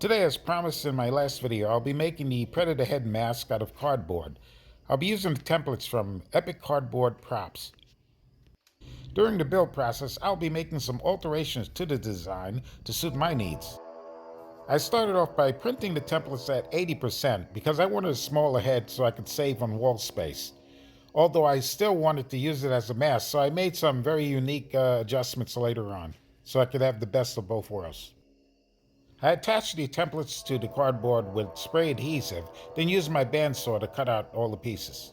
Today, as promised in my last video, I'll be making the Predator head mask out of cardboard. I'll be using the templates from Epic Cardboard Props. During the build process, I'll be making some alterations to the design to suit my needs. I started off by printing the templates at 80% because I wanted a smaller head so I could save on wall space. Although I still wanted to use it as a mask, so I made some very unique adjustments later on so I could have the best of both worlds. I attached the templates to the cardboard with spray adhesive, then used my bandsaw to cut out all the pieces.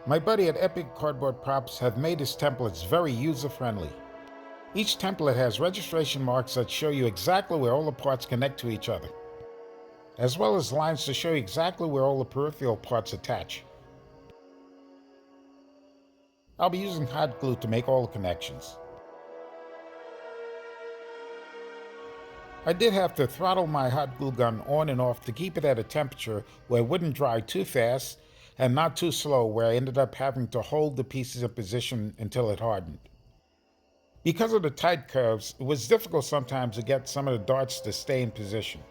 My buddy at Epic Cardboard Props have made his templates very user-friendly. Each template has registration marks that show you exactly where all the parts connect to each other, as well as lines to show you exactly where all the peripheral parts attach. I'll be using hot glue to make all the connections. I did have to throttle my hot glue gun on and off to keep it at a temperature where it wouldn't dry too fast and not too slow, where I ended up having to hold the pieces in position until it hardened. Because of the tight curves, it was difficult sometimes to get some of the darts to stay in position.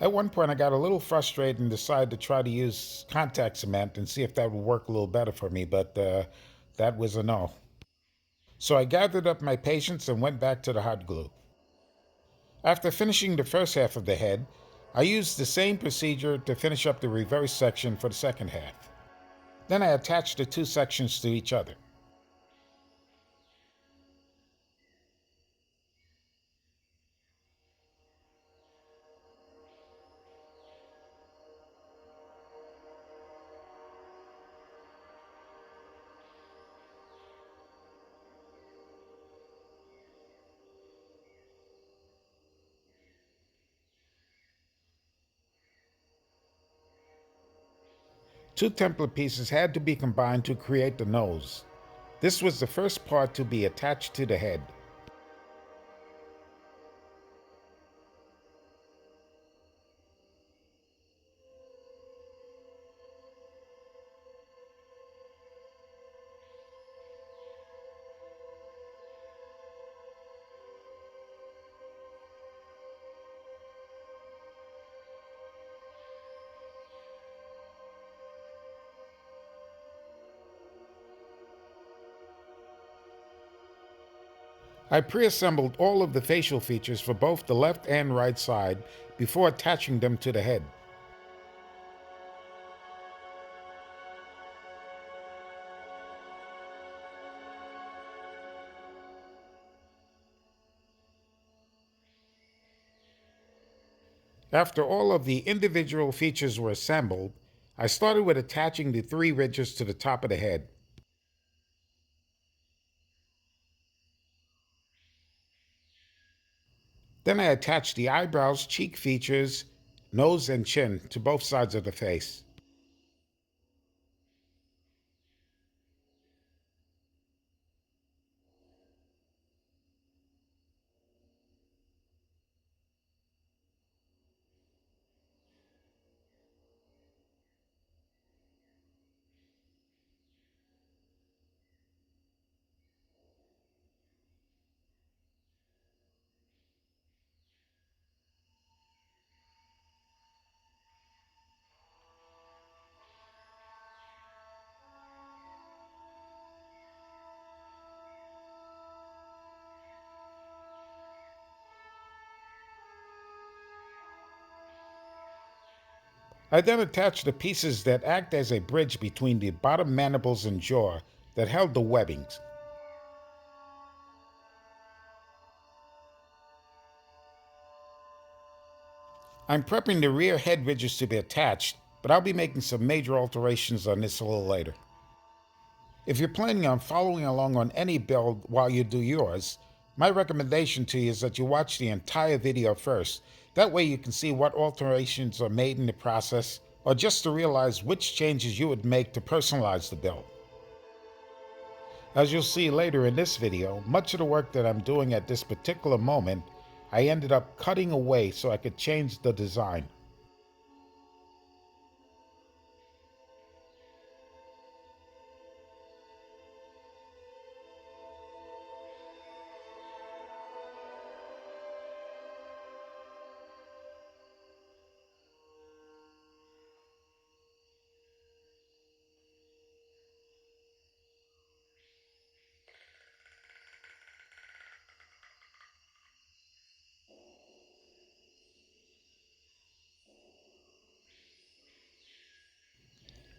At one point I got a little frustrated and decided to try to use contact cement and see if that would work a little better for me, but that was a no. So I gathered up my patience and went back to the hot glue. After finishing the first half of the head, I used the same procedure to finish up the reverse section for the second half. Then I attached the two sections to each other. Two template pieces had to be combined to create the nose. This was the first part to be attached to the head. I pre-assembled all of the facial features for both the left and right side before attaching them to the head. After all of the individual features were assembled, I started with attaching the three ridges to the top of the head. Then I attached the eyebrows, cheek features, nose, and chin to both sides of the face. I then attached the pieces that act as a bridge between the bottom mandibles and jaw that held the webbings. I'm prepping the rear head ridges to be attached, but I'll be making some major alterations on this a little later. If you're planning on following along on any build while you do yours, my recommendation to you is that you watch the entire video first. That way you can see what alterations are made in the process, or just to realize which changes you would make to personalize the build. As you'll see later in this video, much of the work that I'm doing at this particular moment, I ended up cutting away so I could change the design.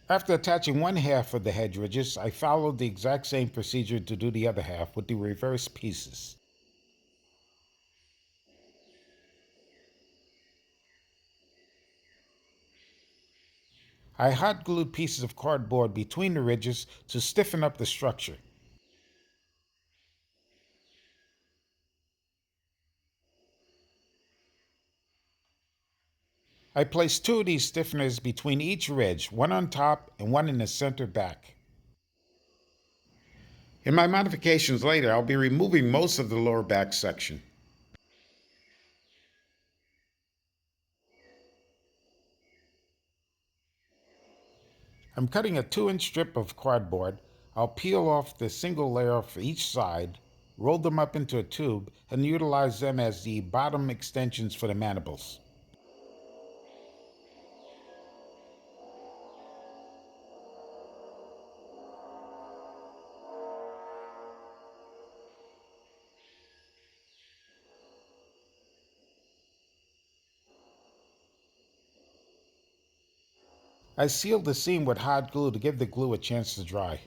After attaching one half of the head ridges, I followed the exact same procedure to do the other half with the reverse pieces. I hot glued pieces of cardboard between the ridges to stiffen up the structure. I placed two of these stiffeners between each ridge, one on top and one in the center back. In my modifications later, I'll be removing most of the lower back section. I'm cutting a 2-inch strip of cardboard. I'll peel off the single layer for each side, roll them up into a tube, and utilize them as the bottom extensions for the mandibles. I sealed the seam with hot glue to give the glue a chance to dry.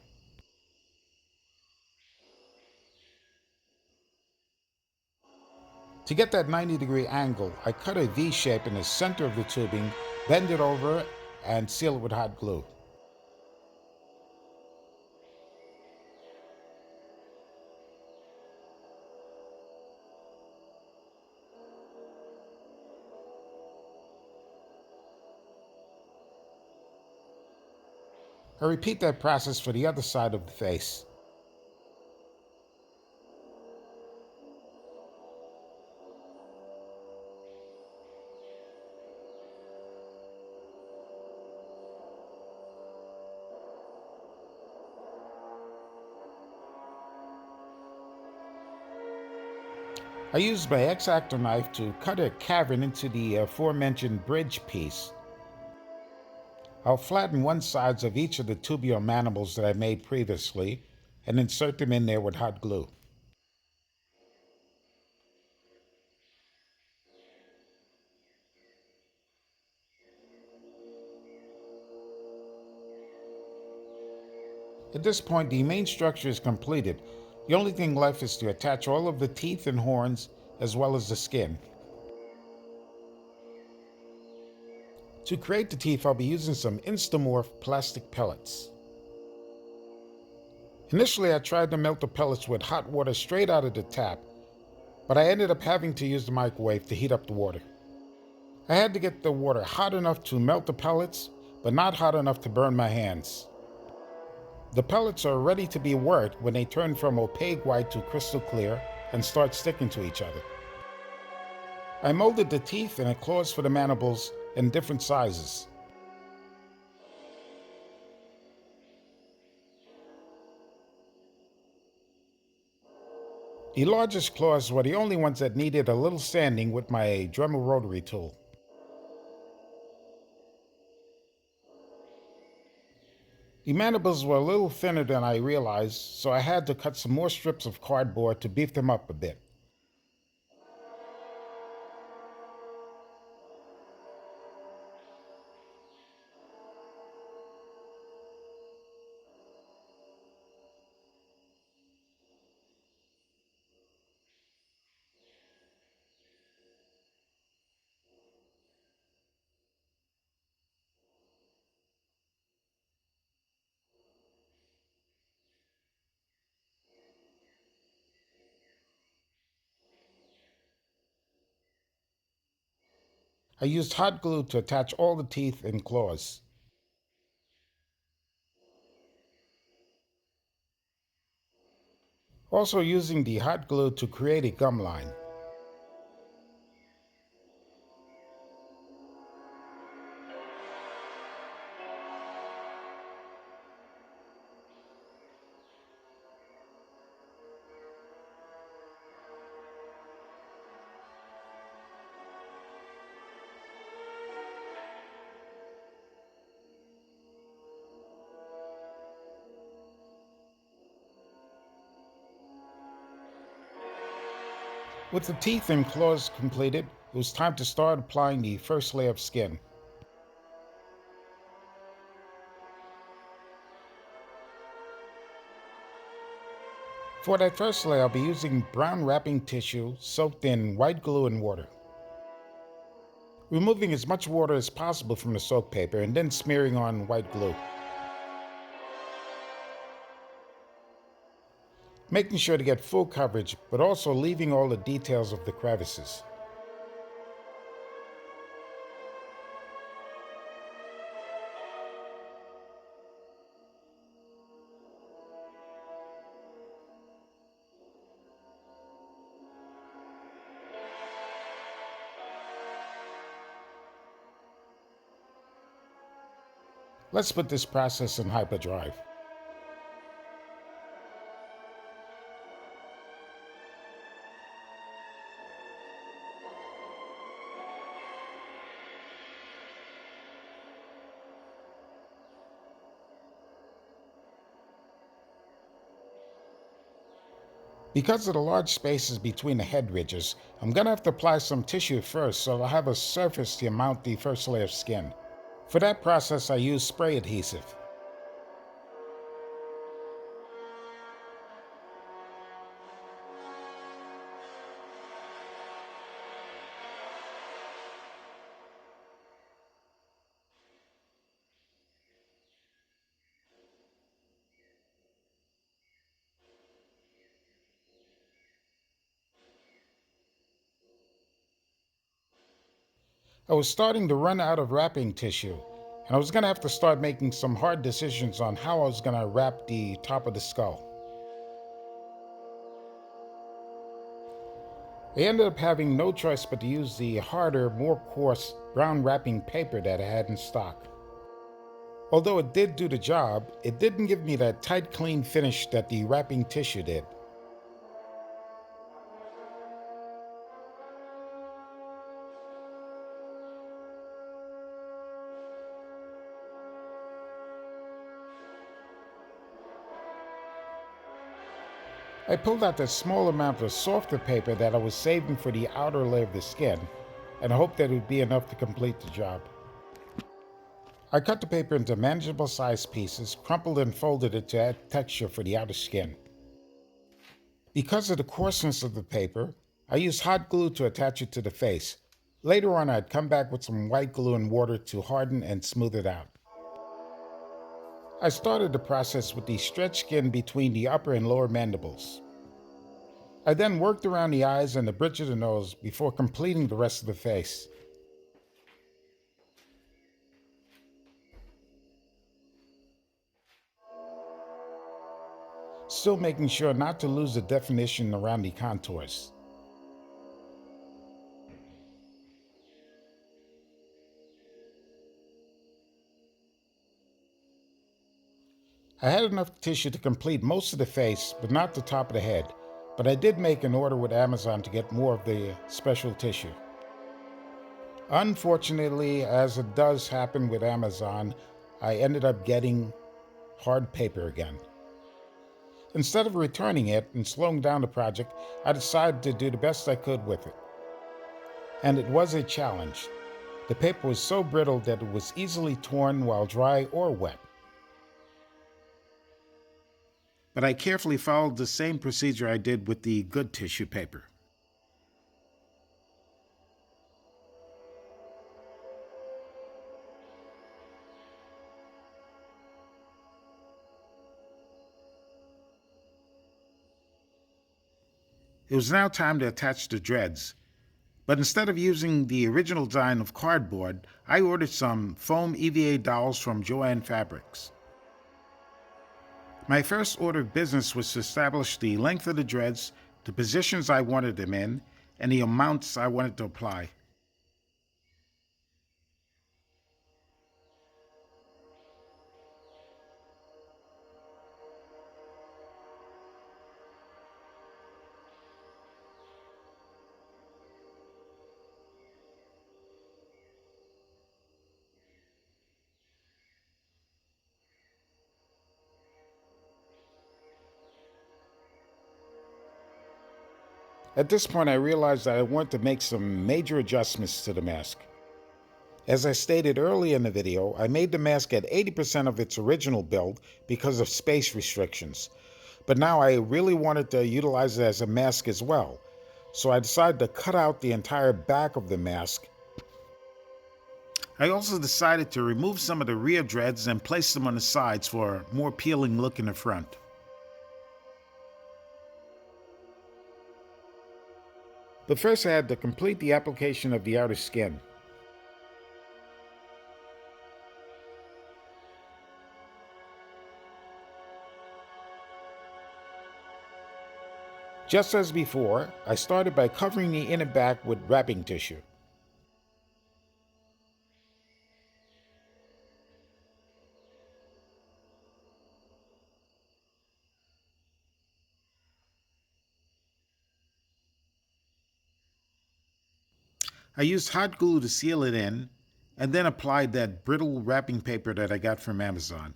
To get that 90-degree angle, I cut a V shape in the center of the tubing, bend it over, and seal it with hot glue. I repeat that process for the other side of the face. I used my X-Acto knife to cut a cavern into the aforementioned bridge piece. I'll flatten one sides of each of the tubular mandibles that I made previously and insert them in there with hot glue. At this point, the main structure is completed. The only thing left is to attach all of the teeth and horns as well as the skin. To create the teeth, I'll be using some Instamorph plastic pellets. Initially, I tried to melt the pellets with hot water straight out of the tap, but I ended up having to use the microwave to heat up the water. I had to get the water hot enough to melt the pellets, but not hot enough to burn my hands. The pellets are ready to be worked when they turn from opaque white to crystal clear and start sticking to each other. I molded the teeth and the claws for the mandibles in different sizes. The largest claws were the only ones that needed a little sanding with my Dremel rotary tool. The mandibles were a little thinner than I realized, so I had to cut some more strips of cardboard to beef them up a bit. I used hot glue to attach all the teeth and claws. Also using the hot glue to create a gum line. With the teeth and claws completed, it was time to start applying the first layer of skin. For that first layer, I'll be using brown wrapping tissue soaked in white glue and water. Removing as much water as possible from the soaked paper and then smearing on white glue. Making sure to get full coverage, but also leaving all the details of the crevices. Let's put this process in hyperdrive. Because of the large spaces between the head ridges, I'm going to have to apply some tissue first so I'll have a surface to mount the first layer of skin. For that process, I use spray adhesive. I was starting to run out of wrapping tissue, and I was going to have to start making some hard decisions on how I was going to wrap the top of the skull. I ended up having no choice but to use the harder, more coarse brown wrapping paper that I had in stock. Although it did do the job, it didn't give me that tight, clean finish that the wrapping tissue did. I pulled out the small amount of softer paper that I was saving for the outer layer of the skin, and I hoped that it would be enough to complete the job. I cut the paper into manageable sized pieces, crumpled and folded it to add texture for the outer skin. Because of the coarseness of the paper, I used hot glue to attach it to the face. Later on, I'd come back with some white glue and water to harden and smooth it out. I started the process with the stretched skin between the upper and lower mandibles. I then worked around the eyes and the bridge of the nose before completing the rest of the face. Still making sure not to lose the definition around the contours. I had enough tissue to complete most of the face, but not the top of the head. But I did make an order with Amazon to get more of the special tissue. Unfortunately, as it does happen with Amazon, I ended up getting hard paper again. Instead of returning it and slowing down the project, I decided to do the best I could with it. And it was a challenge. The paper was so brittle that it was easily torn while dry or wet. But I carefully followed the same procedure I did with the good tissue paper. It was now time to attach the dreads, but instead of using the original design of cardboard, I ordered some foam EVA dowels from Joann Fabrics. My first order of business was to establish the length of the dreads, the positions I wanted them in, and the amounts I wanted to apply. At this point, I realized that I wanted to make some major adjustments to the mask. As I stated earlier in the video, I made the mask at 80% of its original build because of space restrictions. but now I really wanted to utilize it as a mask as well. So I decided to cut out the entire back of the mask. I also decided to remove some of the rear dreads and place them on the sides for a more appealing look in the front. But first I had to complete the application of the outer skin. Just as before, I started by covering the inner back with wrapping tissue. I used hot glue to seal it in, and then applied that brittle wrapping paper that I got from Amazon.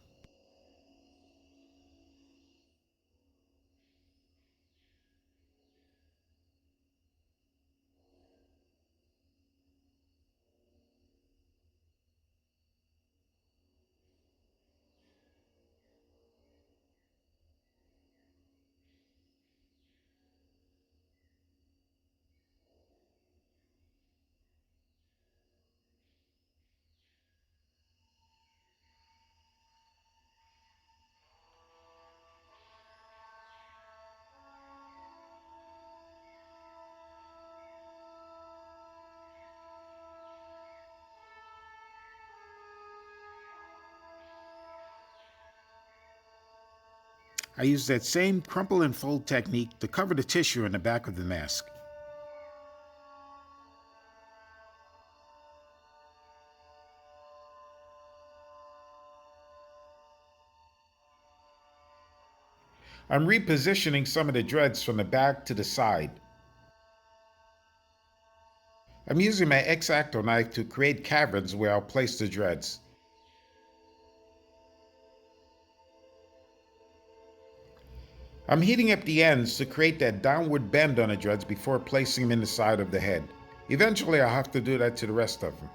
I used that same crumple and fold technique to cover the tissue in the back of the mask. I'm repositioning some of the dreads from the back to the side. I'm using my X-Acto knife to create caverns where I'll place the dreads. I'm heating up the ends to create that downward bend on the dreads before placing them in the side of the head. Eventually I'll have to do that to the rest of them.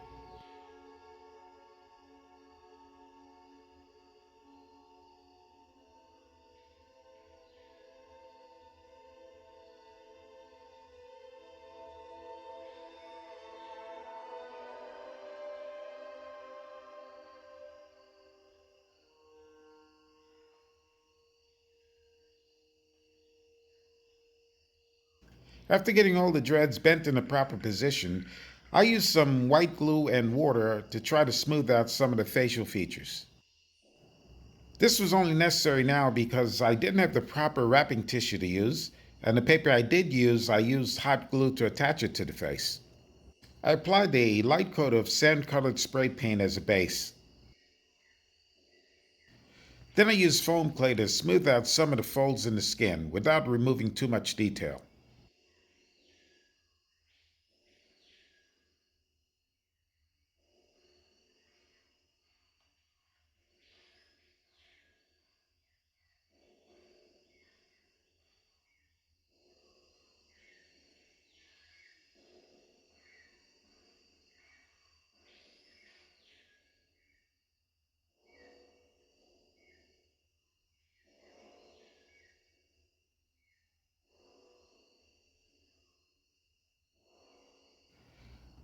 After getting all the dreads bent in the proper position, I used some white glue and water to try to smooth out some of the facial features. This was only necessary now because I didn't have the proper wrapping tissue to use, and the paper I did use, I used hot glue to attach it to the face. I applied a light coat of sand-colored spray paint as a base. Then I used foam clay to smooth out some of the folds in the skin without removing too much detail.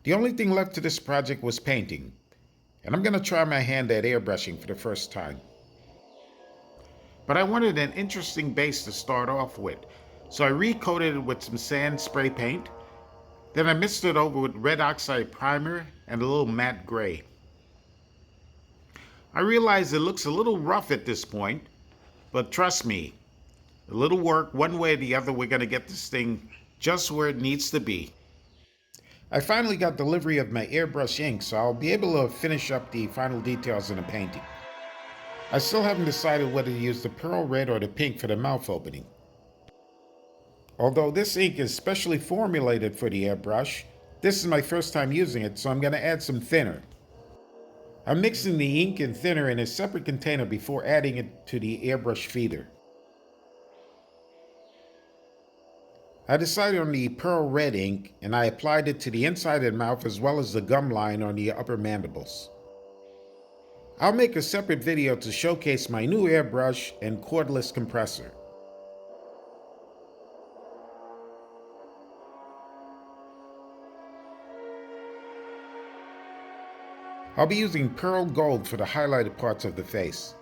The only thing left to this project was painting, and I'm going to try my hand at airbrushing for the first time. But I wanted an interesting base to start off with, so I recoated it with some sand spray paint. Then I mixed it over with red oxide primer and a little matte gray. I realize it looks a little rough at this point, but trust me, a little work, one way or the other, we're going to get this thing just where it needs to be. I finally got delivery of my airbrush ink, so I'll be able to finish up the final details in the painting. I still haven't decided whether to use the pearl red or the pink for the mouth opening. Although this ink is specially formulated for the airbrush, this is my first time using it, so I'm going to add some thinner. I'm mixing the ink and thinner in a separate container before adding it to the airbrush feeder. I decided on the pearl red ink, and I applied it to the inside of the mouth as well as the gum line on the upper mandibles. I'll make a separate video to showcase my new airbrush and cordless compressor. I'll be using pearl gold for the highlighted parts of the face.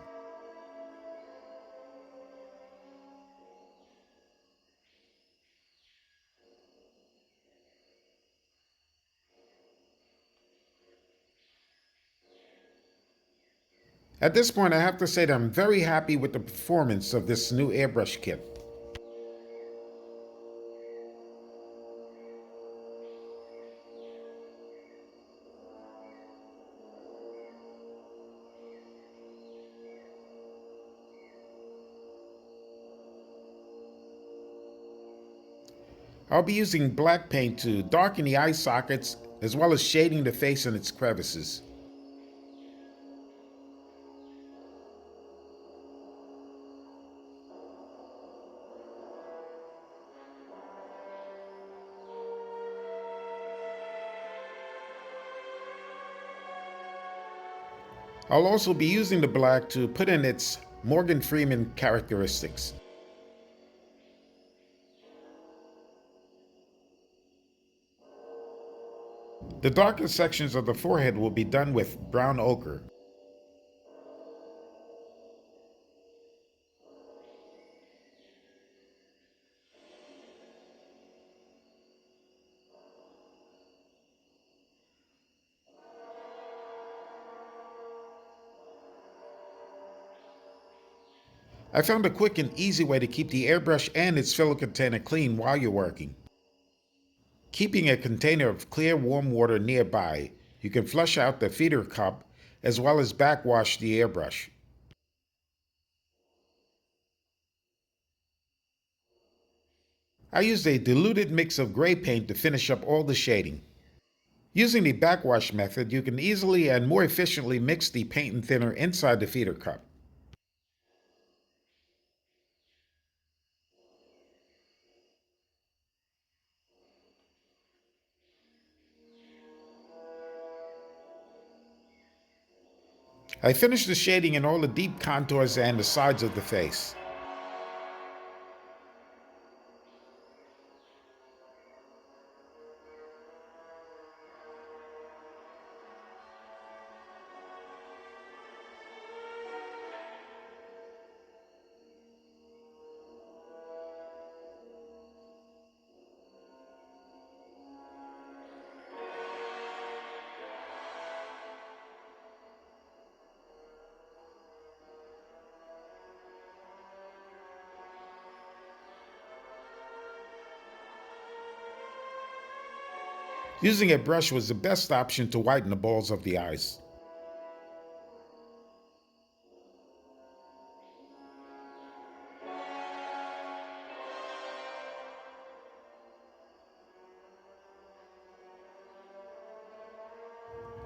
At this point, I have to say that I'm very happy with the performance of this new airbrush kit. I'll be using black paint to darken the eye sockets as well as shading the face and its crevices. I'll also be using the black to put in its Morgan Freeman characteristics. The darker sections of the forehead will be done with brown ochre. I found a quick and easy way to keep the airbrush and its filler container clean while you're working. Keeping a container of clear warm water nearby, you can flush out the feeder cup as well as backwash the airbrush. I used a diluted mix of gray paint to finish up all the shading. Using the backwash method, you can easily and more efficiently mix the paint and thinner inside the feeder cup. I finished the shading in all the deep contours and the sides of the face. Using a brush was the best option to whiten the balls of the eyes.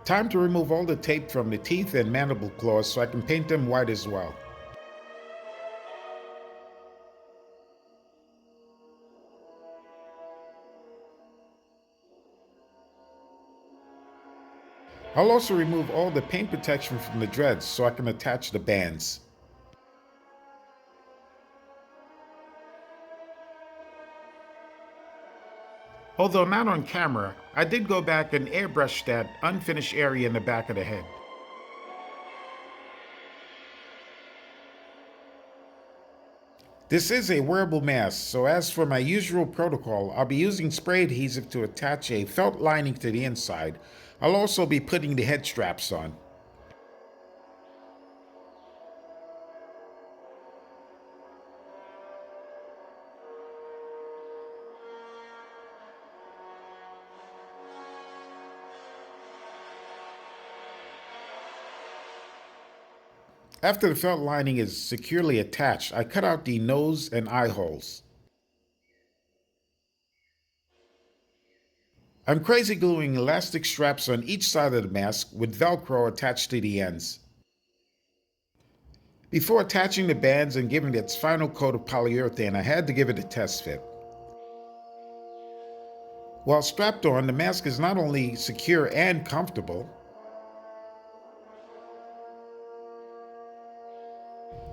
Time to remove all the tape from the teeth and mandible claws so I can paint them white as well. I'll also remove all the paint protection from the dreads so I can attach the bands. Although not on camera, I did go back and airbrush that unfinished area in the back of the head. This is a wearable mask, so as for my usual protocol, I'll be using spray adhesive to attach a felt lining to the inside. I'll also be putting the head straps on. After the felt lining is securely attached, I cut out the nose and eye holes. I'm crazy gluing elastic straps on each side of the mask with Velcro attached to the ends. Before attaching the bands and giving it its final coat of polyurethane, I had to give it a test fit. While strapped on, the mask is not only secure and comfortable,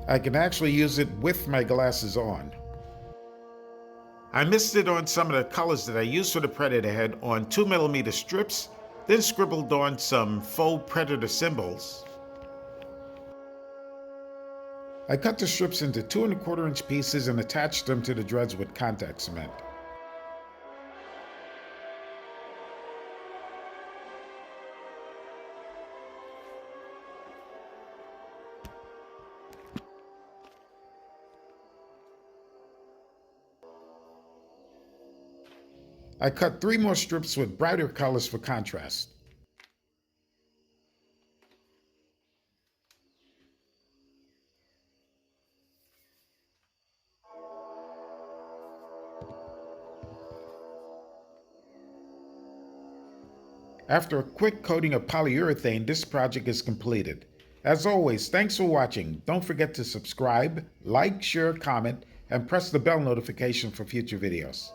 I can actually use it with my glasses on. I missed it on some of the colors that I used for the Predator head on 2mm strips then scribbled on some faux predator symbols. I cut the strips into 2¼ inch pieces and attached them to the dreads with contact cement. I cut 3 more strips with brighter colors for contrast. After a quick coating of polyurethane, this project is completed. As always, thanks for watching. Don't forget to subscribe, like, share, comment, and press the bell notification for future videos.